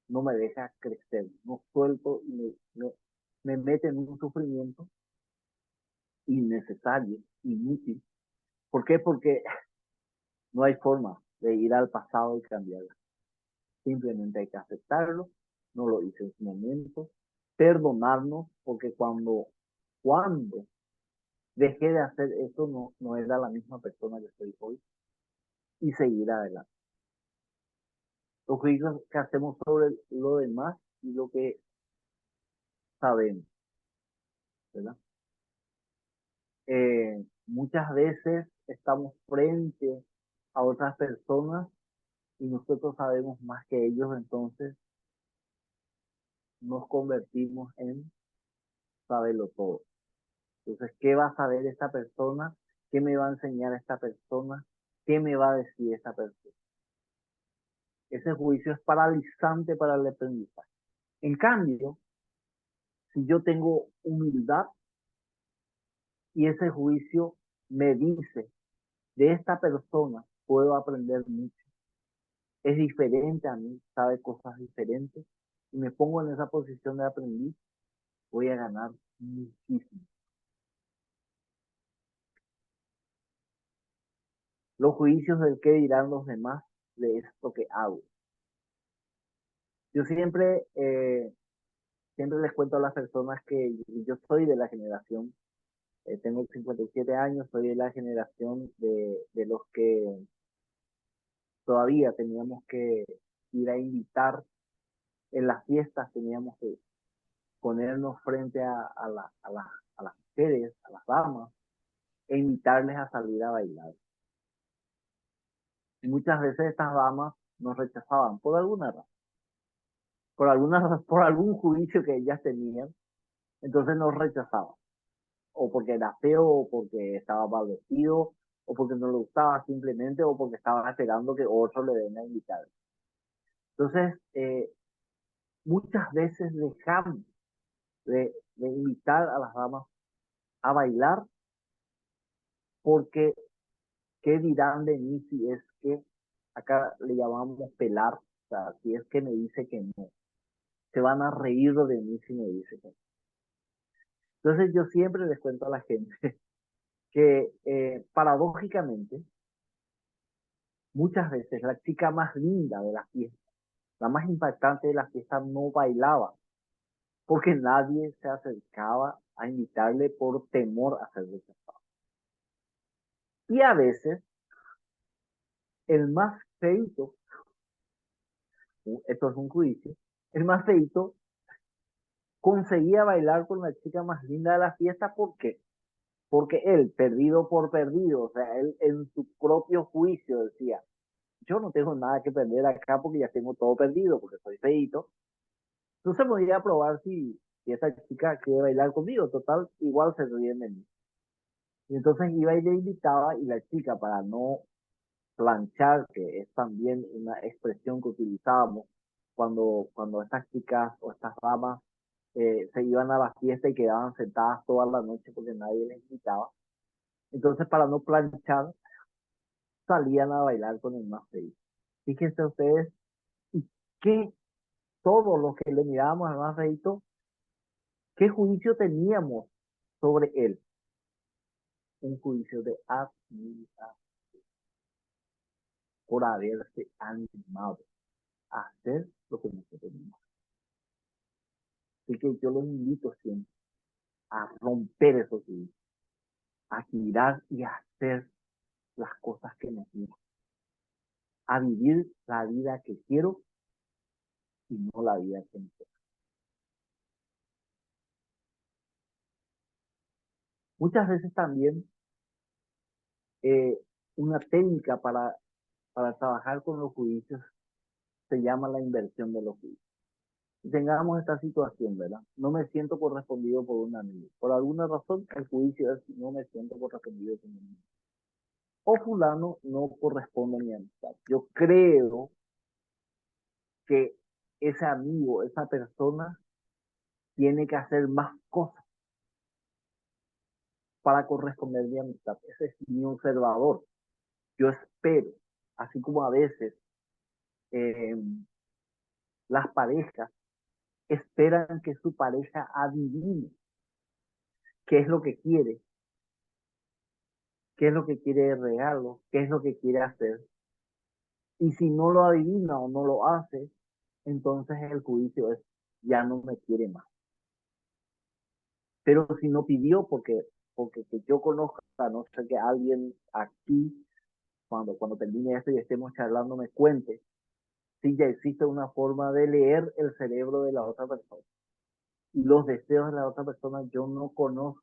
no me deja crecer, no suelto y me mete en un sufrimiento innecesario, inútil. ¿Por qué? Porque no hay forma de ir al pasado y cambiarlo. Simplemente hay que aceptarlo. No lo hice en su momento. Perdonarnos, porque cuando dejé de hacer eso, no era la misma persona que soy hoy. Y seguir adelante. Los juicios que hacemos sobre lo demás y lo que sabemos, ¿verdad? Muchas veces estamos frente a otras personas y nosotros sabemos más que ellos, entonces nos convertimos en saberlo todo. Entonces, ¿qué va a saber esta persona? ¿Qué me va a enseñar esta persona? ¿Qué me va a decir esta persona? Ese juicio es paralizante para el aprendizaje. En cambio, si yo tengo humildad y ese juicio me dice: de esta persona puedo aprender mucho, es diferente a mí, sabe cosas diferentes, y me pongo en esa posición de aprendiz, voy a ganar muchísimo. Los juicios del qué dirán los demás de esto que hago. Yo siempre les cuento a las personas que yo soy de la generación, tengo 57 años, soy de la generación de los que todavía teníamos que ir a invitar en las fiestas, teníamos que ponernos frente a las mujeres, a las damas, e invitarles a salir a bailar. Y muchas veces estas damas nos rechazaban por alguna razón, por algún juicio que ellas tenían, entonces nos rechazaban. O porque era feo, o porque estaba mal vestido, o porque no le gustaba simplemente, o porque estaba esperando que otro le venga a invitar. Entonces, muchas veces dejamos de invitar a las damas a bailar porque ¿qué dirán de mí si es que, acá le llamamos pelar, o sea, si es que me dice que no? Se van a reír de mí si me dice que no. Entonces yo siempre les cuento a la gente que paradójicamente, muchas veces la chica más linda de la fiesta, la más impactante de la fiesta, no bailaba, porque nadie se acercaba a invitarle por temor a ser rechazado. Y a veces, el más feito, esto es un juicio, el más feito conseguía bailar con la chica más linda de la fiesta. ¿Por qué? Porque él, perdido por perdido, o sea, él en su propio juicio decía: yo no tengo nada que perder acá porque ya tengo todo perdido, porque soy feito. Entonces voy a probar si esa chica quiere bailar conmigo. Total, igual se ríen de mí. Y entonces iba y le invitaba, y la chica, para no planchar, que es también una expresión que utilizábamos cuando estas chicas o estas damas se iban a la fiesta y quedaban sentadas toda la noche porque nadie les invitaba. Entonces, para no planchar, salían a bailar con el más feliz. Fíjense ustedes, y que todos los que le mirábamos al más feito, ¿qué juicio teníamos sobre él? Un juicio de admiración. por haberse animado a hacer lo que nosotros mismos. Así que yo los invito siempre a romper esos límites, a girar y a hacer las cosas que nos gustan, a vivir la vida que quiero y no la vida que me quiero. Muchas veces también una técnica para trabajar con los juicios se llama la inversión de los juicios. Si tengamos esta situación, ¿verdad? No me siento correspondido por un amigo. Por alguna razón, el juicio es no me siento correspondido por un amigo. O fulano no corresponde a mi amistad. Yo creo que ese amigo, esa persona, tiene que hacer más cosas para corresponder a mi amistad. Ese es mi observador. Yo espero, así como a veces eh, las parejas esperan que su pareja adivine qué es lo que quiere, qué es lo que quiere de regalo, qué es lo que quiere hacer. Y si no lo adivina o no lo hace, entonces el juicio es, ya no me quiere más. Pero si no pidió, porque que yo conozca, no sé, que alguien aquí, cuando termine esto y estemos charlando, me cuente si ya existe una forma de leer el cerebro de la otra persona. Y los deseos de la otra persona, yo no conozco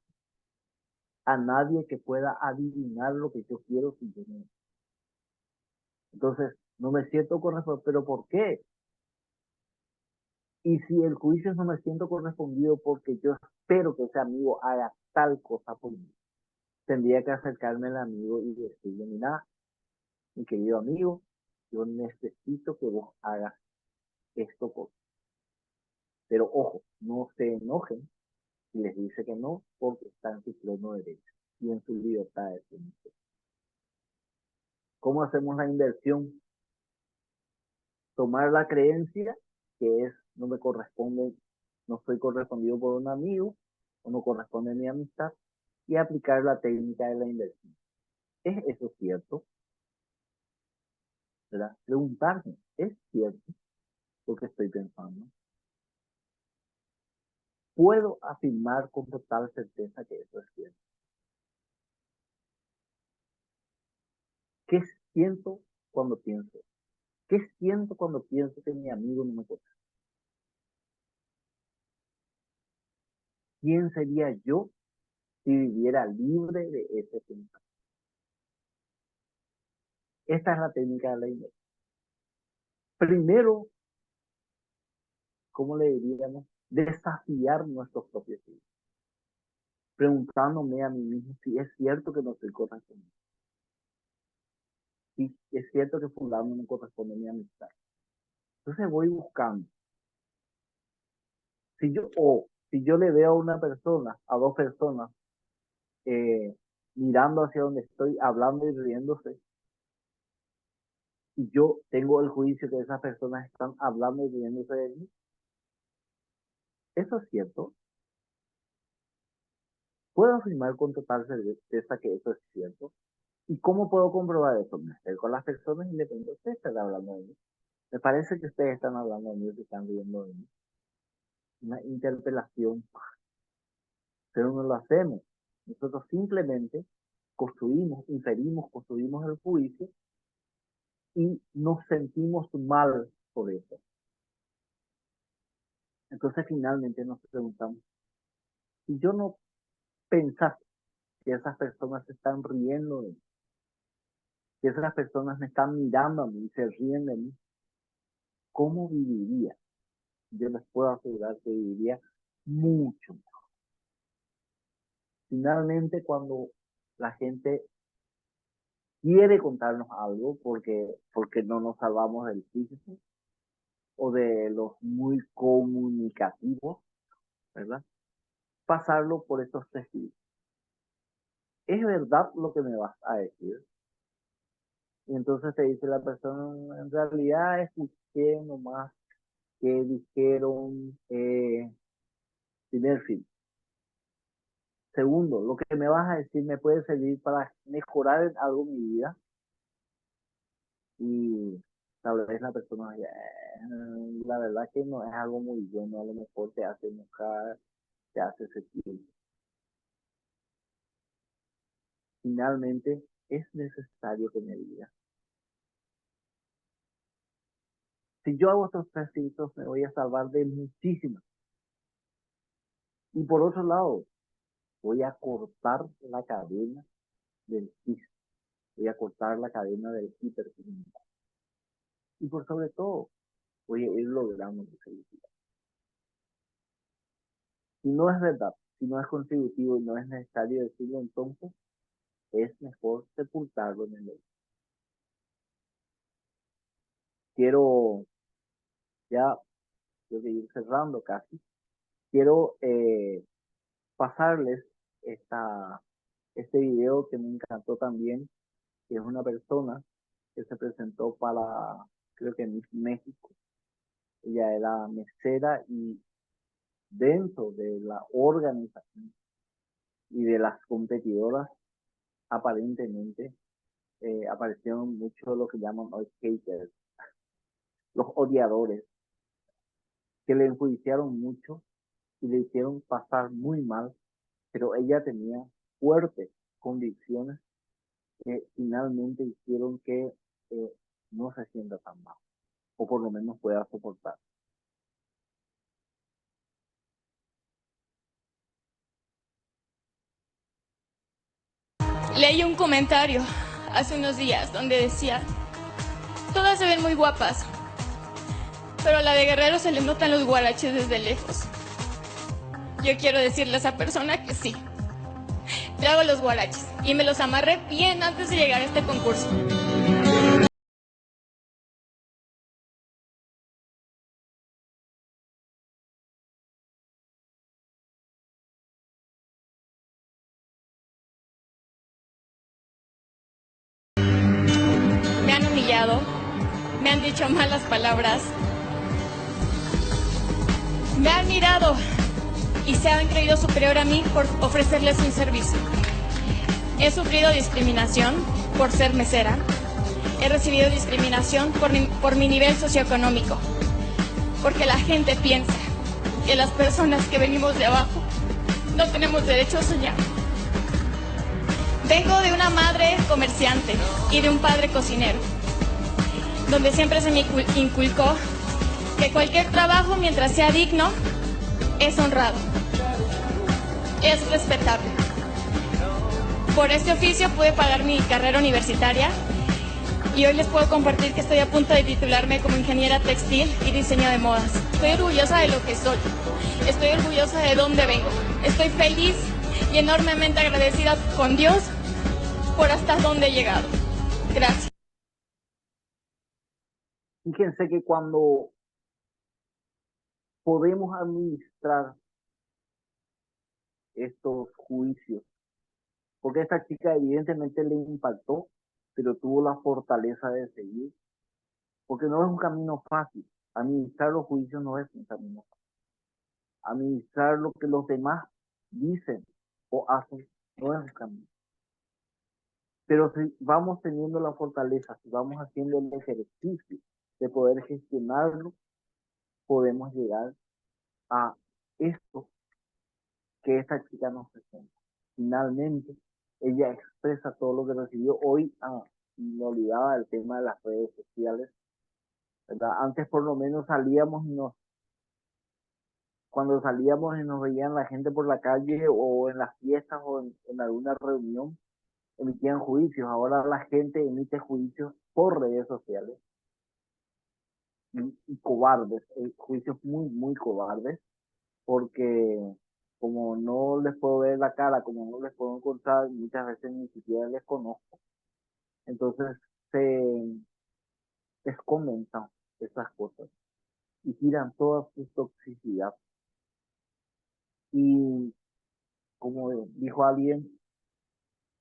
a nadie que pueda adivinar lo que yo quiero si yo no. Entonces, no me siento correspondido. ¿Pero por qué? Y si el juicio no me siento correspondido porque yo espero que ese amigo haga tal cosa por mí, tendría que acercarme al amigo y decirle, mira, mi querido amigo, yo necesito que vos hagas esto por mí. Pero ojo, no se enojen si les dice que no, porque está en su pleno derecho y en su libertad de decisión. ¿Cómo hacemos la inversión? Tomar la creencia, que es, no me corresponde, no estoy correspondido por un amigo, o no corresponde a mi amistad, y aplicar la técnica de la inversión. ¿Es eso cierto? ¿Verdad? Preguntarme, ¿es cierto lo que estoy pensando? Puedo afirmar con total certeza que eso es cierto. ¿Qué siento cuando pienso? ¿Qué siento cuando pienso que mi amigo no me conoce? ¿Quién sería yo si viviera libre de ese pensamiento? Esta es la técnica de la inversión. Primero, ¿cómo le diríamos? Desafiar nuestros propios hijos. Preguntándome a mí mismo si es cierto que no estoy correspondiendo. Si es cierto que fulano no corresponde a mi amistad. Entonces voy buscando. Si yo le veo a una persona, a dos personas, mirando hacia donde estoy, hablando y riéndose, y yo tengo el juicio que esas personas están hablando y riéndose de mí, ¿eso es cierto? ¿Puedo afirmar con total certeza que eso es cierto? ¿Y cómo puedo comprobar eso? Me acerco a las personas y le pregunto, ¿ustedes están hablando de mí? Me parece que ustedes están hablando de mí o que están riendo de mí. Una interpelación, pero no lo hacemos. Nosotros simplemente construimos, inferimos, construimos el juicio y nos sentimos mal por eso. Entonces finalmente nos preguntamos, si yo no pensase que esas personas se están riendo de mí, que esas personas me están mirando a mí y se ríen de mí, ¿cómo viviría? Yo les puedo asegurar que viviría mucho mejor. Finalmente, cuando la gente quiere contarnos algo porque no nos salvamos del físico o de los muy comunicativos, ¿verdad? Pasarlo por estos testigos. ¿Es verdad lo que me vas a decir? Y entonces te dice la persona, en realidad escuché nomás que dijeron primer film. Segundo, lo que me vas a decir me puede servir para mejorar en algo en mi vida. Y tal vez la persona diga, la verdad que no es algo muy bueno, a lo mejor te hace enojar, te hace sentir. Finalmente, es necesario que me digas. Si yo hago estos 3 filtros, me voy a salvar de muchísimas. Y por otro lado, voy a cortar la cadena del CIS. Voy a cortar la cadena del hiperpigmentación. Y por sobre todo, voy a ir logrando mi felicidad. Si no es verdad, si no es contributivo y no es necesario decirlo, entonces es mejor sepultarlo en el hecho. Quiero ya, tengo que ir cerrando casi. Quiero pasarles este video que me encantó también, que es una persona que se presentó para, creo que en México. Ella era mesera y dentro de la organización y de las competidoras, aparentemente aparecieron muchos lo que llaman hoy haters, los odiadores, que le enjuiciaron mucho y le hicieron pasar muy mal, pero ella tenía fuertes convicciones que finalmente hicieron que no se sienta tan mal, o por lo menos pueda soportar. Leí un comentario hace unos días donde decía: todas se ven muy guapas, pero a la de Guerrero se le notan los guaraches desde lejos. Yo quiero decirle a esa persona que sí, traigo los guaraches y me los amarré bien antes de llegar a este concurso. Me han humillado, me han dicho malas palabras, me han mirado y se han creído superior a mí por ofrecerles un servicio. He sufrido discriminación por ser mesera. He recibido discriminación por mi nivel socioeconómico, porque la gente piensa que las personas que venimos de abajo no tenemos derecho a soñar. Vengo de una madre comerciante y de un padre cocinero, donde siempre se me inculcó que cualquier trabajo, mientras sea digno, es honrado, es respetable. Por este oficio pude pagar mi carrera universitaria y hoy les puedo compartir que estoy a punto de titularme como ingeniera textil y diseño de modas. Estoy orgullosa de lo que soy, estoy orgullosa de dónde vengo, estoy feliz y enormemente agradecida con Dios por hasta dónde he llegado. Gracias. Fíjense que cuando podemos administrar estos juicios, porque esta chica evidentemente le impactó, pero tuvo la fortaleza de seguir, porque no es un camino fácil. Administrar los juicios no es un camino fácil. Administrar lo que los demás dicen o hacen no es un camino. Pero si vamos teniendo la fortaleza, si vamos haciendo el ejercicio de poder gestionarlo, podemos llegar a esto que esta chica nos presenta. Finalmente, ella expresa todo lo que recibió. Hoy me olvidaba del tema de las redes sociales, ¿verdad? Antes por lo menos salíamos y cuando salíamos y nos veían la gente por la calle o en las fiestas o en alguna reunión, emitían juicios. Ahora la gente emite juicios por redes sociales y cobardes, juicios muy, muy cobardes, porque como no les puedo ver la cara, como no les puedo encontrar, muchas veces ni siquiera les conozco, entonces se esconden esas cosas y tiran toda su toxicidad. Y como dijo alguien,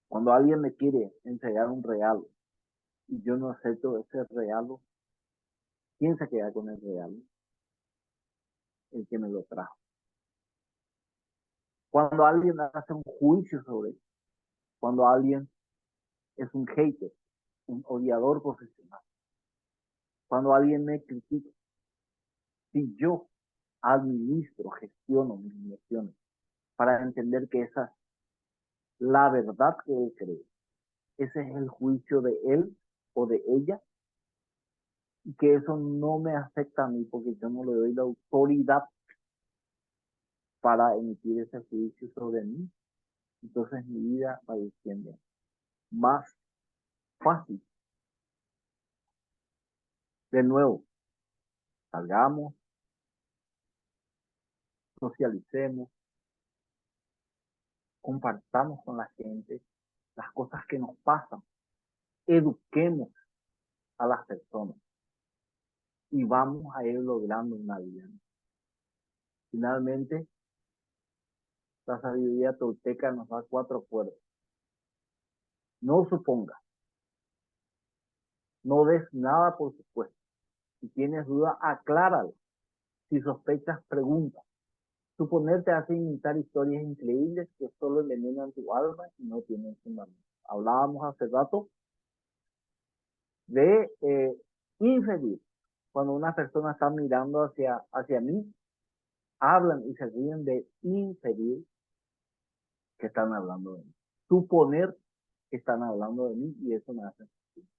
cuando alguien me quiere entregar un regalo y yo no acepto ese regalo, ¿quién se queda con el regalo? El que me lo trajo. Cuando alguien hace un juicio sobre eso, cuando alguien es un hater, un odiador profesional, Cuando alguien me critica, si yo administro, gestiono mis emociones para entender que esa es la verdad que él cree, ese es el juicio de él o de ella, y que eso no me afecta a mí porque yo no le doy la autoridad para emitir ese juicio sobre mí, entonces mi vida va a ir siendo más fácil. De nuevo, salgamos, socialicemos, compartamos con la gente las cosas que nos pasan, eduquemos a las personas y vamos a ir logrando una vida. Finalmente, la sabiduría tolteca nos da 4 acuerdos. No supongas, no des nada por supuesto. Si tienes duda, acláralo. Si sospechas, pregunta. Suponer te hace inventar historias increíbles que solo envenenan tu alma y no tienen fundamento. Hablábamos hace rato de inferir. Cuando una persona está mirando hacia mí, hablan y se ríen de inferir que están hablando de mí. Suponer que están hablando de mí y eso me hace sentir.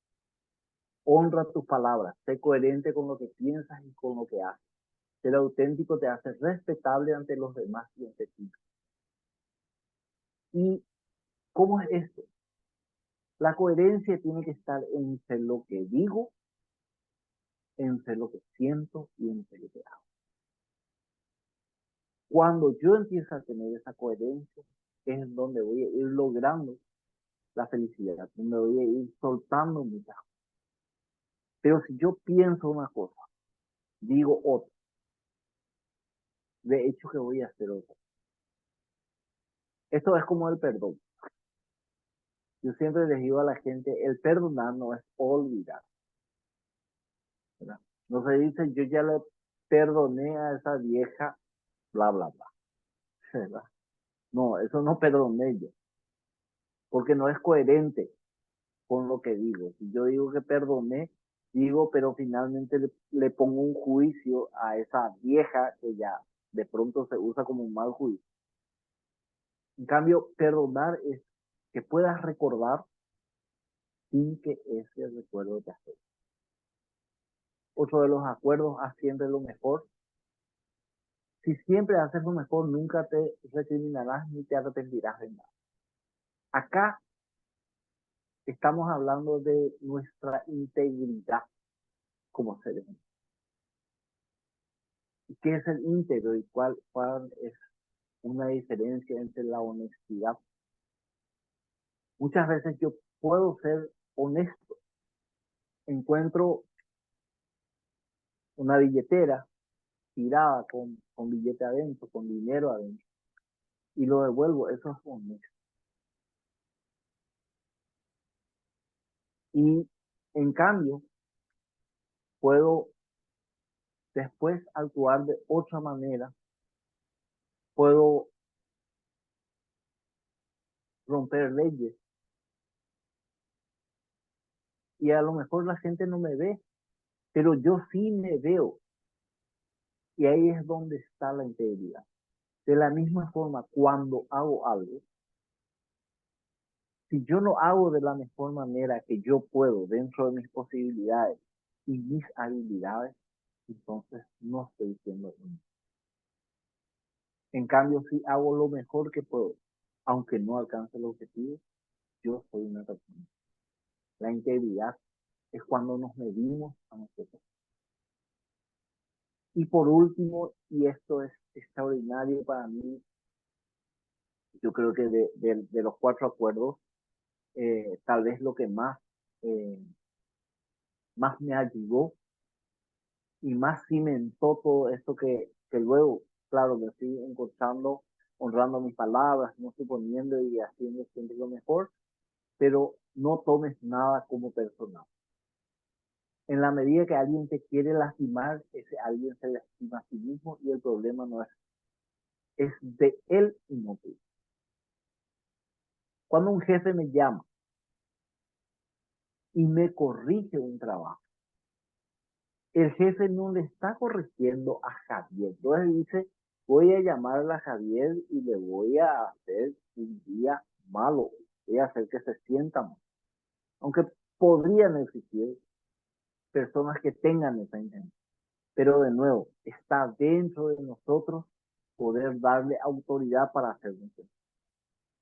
Honra tus palabras, sé coherente con lo que piensas y con lo que haces. Ser auténtico te hace respetable ante los demás y ante ti. ¿Y cómo es esto? La coherencia tiene que estar entre lo que digo, entre lo que siento y entre lo que hago. Cuando yo empiezo a tener esa coherencia, es donde voy a ir logrando la felicidad, donde voy a ir soltando muchas cosas. Pero si yo pienso una cosa, digo otra, de hecho que voy a hacer otra. Esto es como el perdón. Yo siempre les digo a la gente, el perdonar no es olvidar, ¿verdad? No se dice, yo ya le perdoné a esa vieja, bla, bla, bla, ¿verdad? No, eso no perdoné yo, porque no es coherente con lo que digo. Si yo digo que perdoné, digo, pero finalmente le pongo un juicio a esa vieja que ya de pronto se usa como un mal juicio. En cambio, perdonar es que puedas recordar sin que ese recuerdo te afecte. Otro de los acuerdos, haz siempre lo mejor. Si siempre haces lo mejor, nunca te recriminarás ni te arrepentirás de nada. Acá estamos hablando de nuestra integridad como seres humanos. ¿Y qué es el íntegro y cuál es una diferencia entre la honestidad? Muchas veces yo puedo ser honesto. Encuentro una billetera tirada con billete adentro, con dinero adentro, y lo devuelvo. Eso es honesto. Y en cambio, puedo después actuar de otra manera. Puedo romper leyes. Y a lo mejor la gente no me ve, pero yo sí me veo. Y ahí es donde está la integridad. De la misma forma, cuando hago algo, si yo lo hago de la mejor manera que yo puedo, dentro de mis posibilidades y mis habilidades, entonces no estoy siendo honesto. En cambio, si hago lo mejor que puedo, aunque no alcance el objetivo, yo soy una persona. La integridad es cuando nos medimos a nosotros. Y por último, y esto es extraordinario para mí, yo creo que de los 4 acuerdos, tal vez lo que más me ayudó y más cimentó todo esto que luego, claro, me fui encontrando, honrando mis palabras, no suponiendo y haciendo siempre lo mejor, pero no tomes nada como personal. En la medida que alguien te quiere lastimar, ese alguien se lastima a sí mismo y el problema no es de él y no tuyo. Cuando un jefe me llama y me corrige un trabajo, el jefe no le está corrigiendo a Javier. Entonces dice, voy a llamarle a Javier y le voy a hacer un día malo, voy a hacer que se sienta mal. Aunque podrían existir personas que tengan esa intención. Pero de nuevo, está dentro de nosotros poder darle autoridad para hacerlo.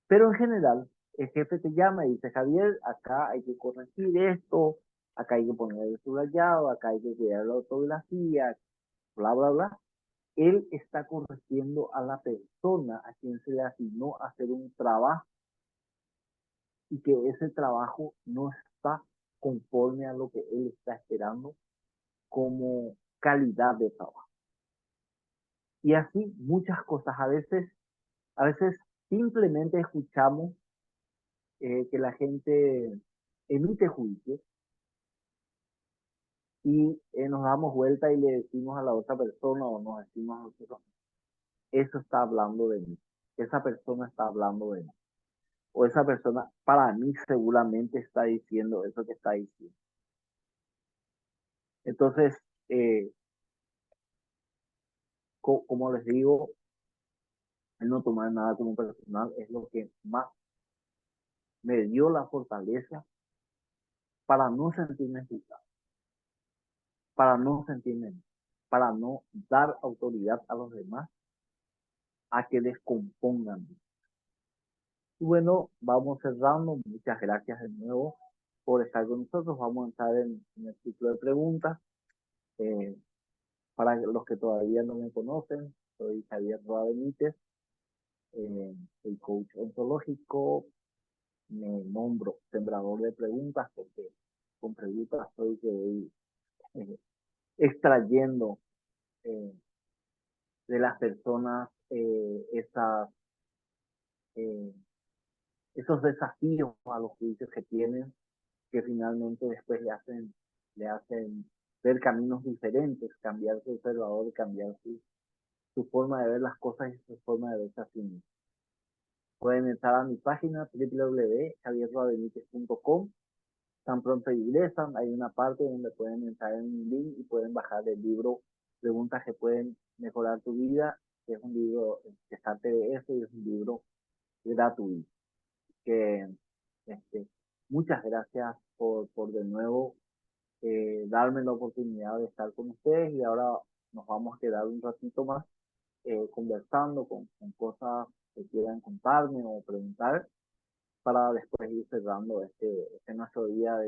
Pero en general, el jefe te llama y dice, Javier, acá hay que corregir esto, acá hay que poner el subrayado, acá hay que cuidar la ortografía, bla, bla, bla. Él está corrigiendo a la persona a quien se le asignó hacer un trabajo y que ese trabajo no está conforme a lo que él está esperando como calidad de trabajo. Y así muchas cosas. A veces simplemente escuchamos que la gente emite juicios y nos damos vuelta y le decimos a la otra persona o nos decimos a nosotros, eso está hablando de mí, esa persona está hablando de mí, o esa persona para mí seguramente está diciendo eso que está diciendo. Entonces, como les digo, el no tomar nada como personal es lo que más me dio la fortaleza para no sentirme juzgado, para no sentirme, para no dar autoridad a los demás a que descompongan. Y bueno, vamos cerrando. Muchas gracias de nuevo por estar con nosotros. Vamos a entrar en el ciclo de preguntas. Para los que todavía no me conocen, soy Javier Roa Benítez, soy coach ontológico. Me nombro sembrador de preguntas porque con preguntas soy que voy extrayendo de las personas eh, esos desafíos a los juicios que tienen, que finalmente después le hacen ver caminos diferentes, cambiar su observador, cambiar su forma de ver las cosas y su forma de verse a sí mismo. Pueden entrar a mi página www.javierroabenitez.com. Tan pronto ingresan, hay una parte donde pueden entrar en un link y pueden bajar el libro Preguntas que pueden mejorar tu vida, que es un libro que está en PDF y es un libro gratuito. Que, muchas gracias por de nuevo darme la oportunidad de estar con ustedes y ahora nos vamos a quedar un ratito más conversando con cosas que quieran contarme o preguntar para después ir cerrando este nuestro día de